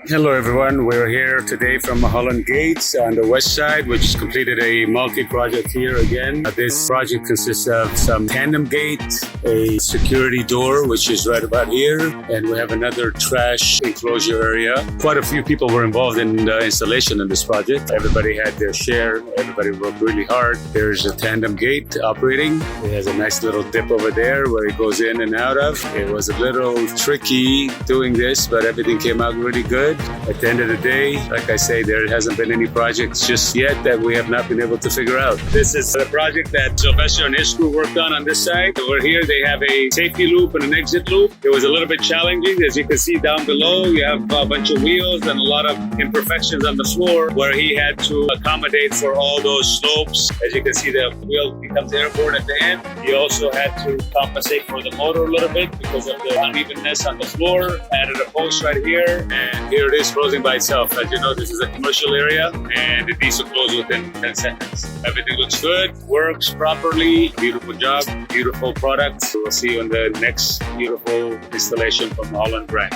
Hello everyone, we're here today from Mulholland Gates on the west side, which completed a multi-project here again. This project consists of some tandem gates, a security door, which is right about here, and we have another trash enclosure area. Quite a few people were involved in the installation of this project. Everybody had their share, everybody worked really hard. There's a tandem gate operating. It has a nice little dip over there where it goes in and out of. It was a little tricky doing this, but everything came out really good. At the end of the day, like I say, there hasn't been any projects just yet that we have not been able to figure out. This is the project that Sylvester and his crew worked on this side. Over here, they have a safety loop and an exit loop. It was a little bit challenging. As you can see down below, you have a bunch of wheels and a lot of imperfections on the floor where he had to accommodate for all those slopes. As you can see, the wheel becomes airborne at the end. He also had to compensate for the motor a little bit because of the unevenness on the floor. Added a post right here, and here it is closing by itself. As you know, this is a commercial area and it needs to close within 10 seconds. Everything looks good, works properly. Beautiful job, beautiful product. We'll see you on the next beautiful installation from Mulholland brand.